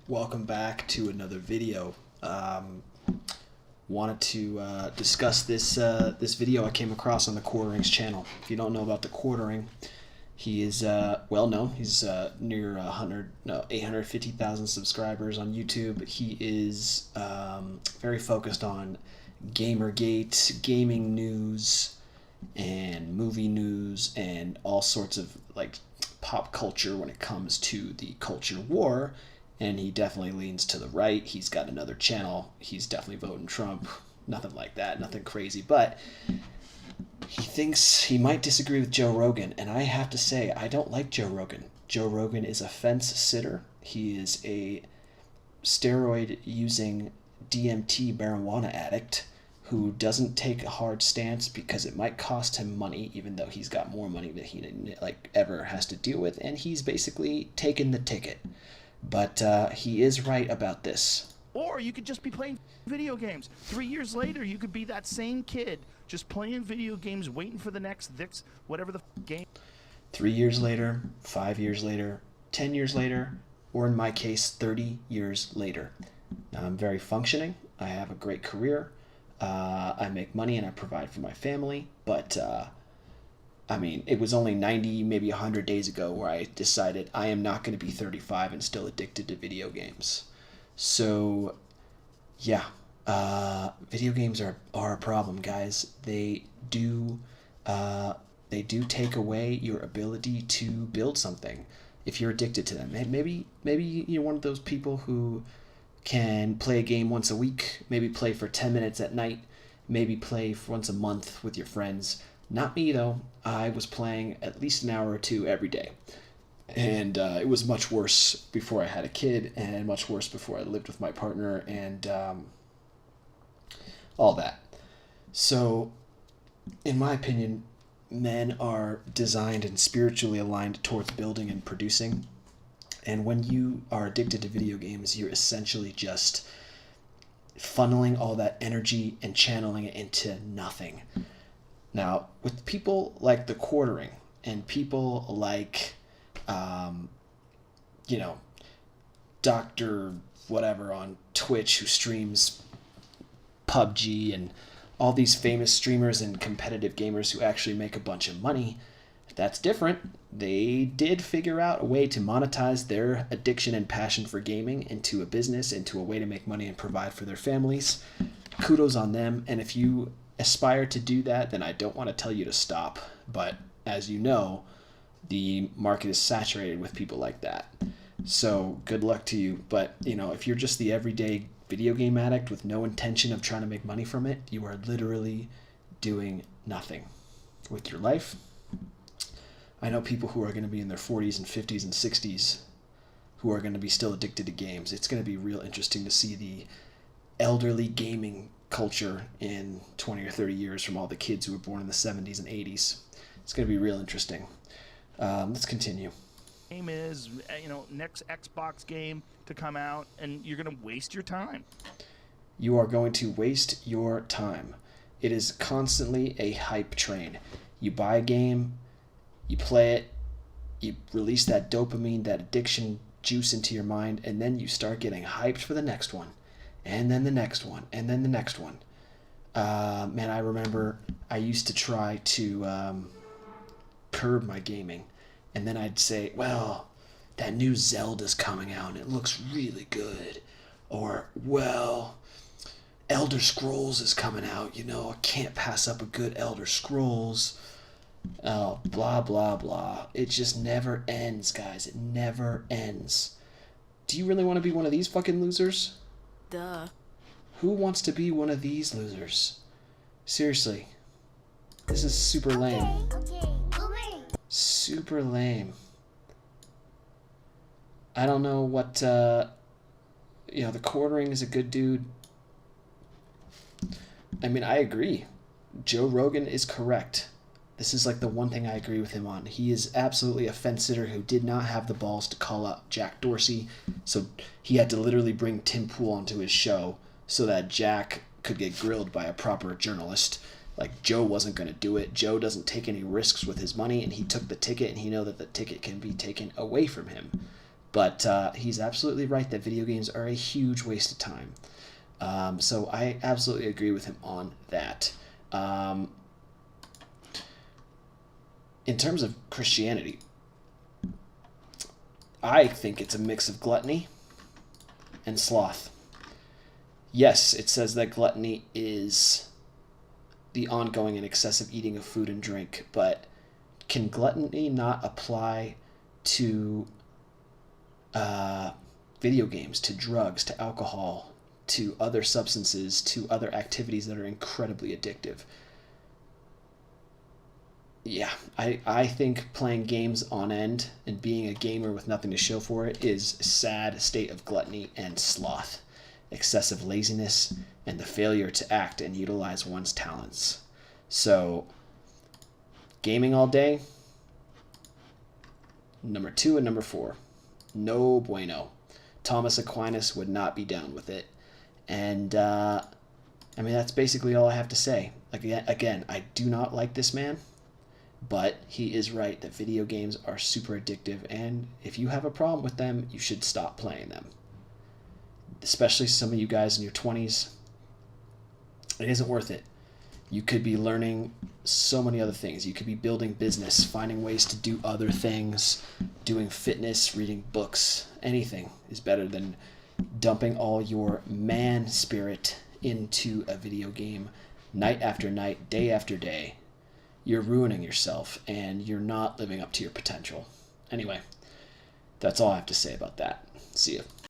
Welcome back to another video. Wanted to discuss this video I came across on the Quartering's channel. If you don't know about the Quartering, he is well known. He's near 850,000 subscribers on YouTube. He is very focused on Gamergate, gaming news, and movie news, and all sorts of like pop culture when it comes to the culture war. And he definitely leans to the right. He's got another channel. He's definitely voting Trump. Nothing like that. Nothing crazy. But he thinks he might disagree with Joe Rogan. And I have to say, I don't like Joe Rogan. Joe Rogan is a fence sitter. He is a steroid-using DMT marijuana addict who doesn't take a hard stance because it might cost him money, even though he's got more money than he ever has to deal with. And he's basically taken the ticket. But he is right about this. Or you could just be playing video games. 3 years later, you could be that same kid just playing video games, waiting for the next whatever the game. 3 years later, 5 years later, 10 years later, or in my case, 30 years later. Now, I'm very functioning. I have a great career. I make money and I provide for my family. But I mean, it was only 90, maybe 100 days ago where I decided I am not going to be 35 and still addicted to video games. So, yeah, video games are a problem, guys. They do take away your ability to build something if you're addicted to them. Maybe you're one of those people who can play a game once a week, maybe play for 10 minutes at night, maybe play for once a month with your friends. Not me, though. I was playing at least an hour or two every day. And it was much worse before I had a kid, and much worse before I lived with my partner, and all that. So, in my opinion, men are designed and spiritually aligned towards building and producing. And when you are addicted to video games, you're essentially just funneling all that energy and channeling it into nothing. Now, with people like the Quartering and people like, Dr. whatever on Twitch who streams PUBG and all these famous streamers and competitive gamers who actually make a bunch of money, that's different. They did figure out a way to monetize their addiction and passion for gaming into a business, into a way to make money and provide for their families. Kudos on them. And if you aspire to do that, then I don't want to tell you to stop. But as you know, the market is saturated with people like that. So good luck to you. But, if you're just the everyday video game addict with no intention of trying to make money from it, you are literally doing nothing with your life. I know people who are going to be in their 40s and 50s and 60s who are going to be still addicted to games. It's going to be real interesting to see the elderly gaming culture in 20 or 30 years from all the kids who were born in the 70s and 80s. It's going to be real interesting. Let's continue. Game is, next Xbox game to come out, and you're going to waste your time. You are going to waste your time. It is constantly a hype train. You buy a game, you play it, you release that dopamine, that addiction juice into your mind, and then you start getting hyped for the next one. And then the next one, and then the next one. Man, I remember I used to try to curb my gaming. And then I'd say, well, that new Zelda's coming out, and it looks really good. Or, well, Elder Scrolls is coming out. I can't pass up a good Elder Scrolls. Oh, blah, blah, blah. It just never ends, guys. It never ends. Do you really want to be one of these fucking losers? Duh. Who wants to be one of these losers? Seriously. This is super lame. Okay. Super lame. I don't know what, the Quartering is a good dude. I mean, I agree. Joe Rogan is correct. This is like the one thing I agree with him on. He is absolutely a fence sitter who did not have the balls to call out Jack Dorsey. So he had to literally bring Tim Pool onto his show so that Jack could get grilled by a proper journalist. Like, Joe wasn't going to do it. Joe doesn't take any risks with his money, and he took the ticket, and he know that the ticket can be taken away from him. But he's absolutely right that video games are a huge waste of time. So I absolutely agree with him on that. In terms of Christianity, I think it's a mix of gluttony and sloth. Yes, it says that gluttony is the ongoing and excessive eating of food and drink, but can gluttony not apply to video games, to drugs, to alcohol, to other substances, to other activities that are incredibly addictive? Yeah, I think playing games on end and being a gamer with nothing to show for it is a sad state of gluttony and sloth, excessive laziness, and the failure to act and utilize one's talents. So, gaming all day, number 2 and number 4. No bueno. Thomas Aquinas would not be down with it. And, I mean, that's basically all I have to say. Again, I do not like this man. But he is right that video games are super addictive, and if you have a problem with them, you should stop playing them. Especially some of you guys in your 20s. It isn't worth it. You could be learning so many other things. You could be building business, finding ways to do other things, doing fitness, reading books. Anything is better than dumping all your man spirit into a video game night after night, day after day. You're ruining yourself, and you're not living up to your potential. Anyway, that's all I have to say about that. See ya.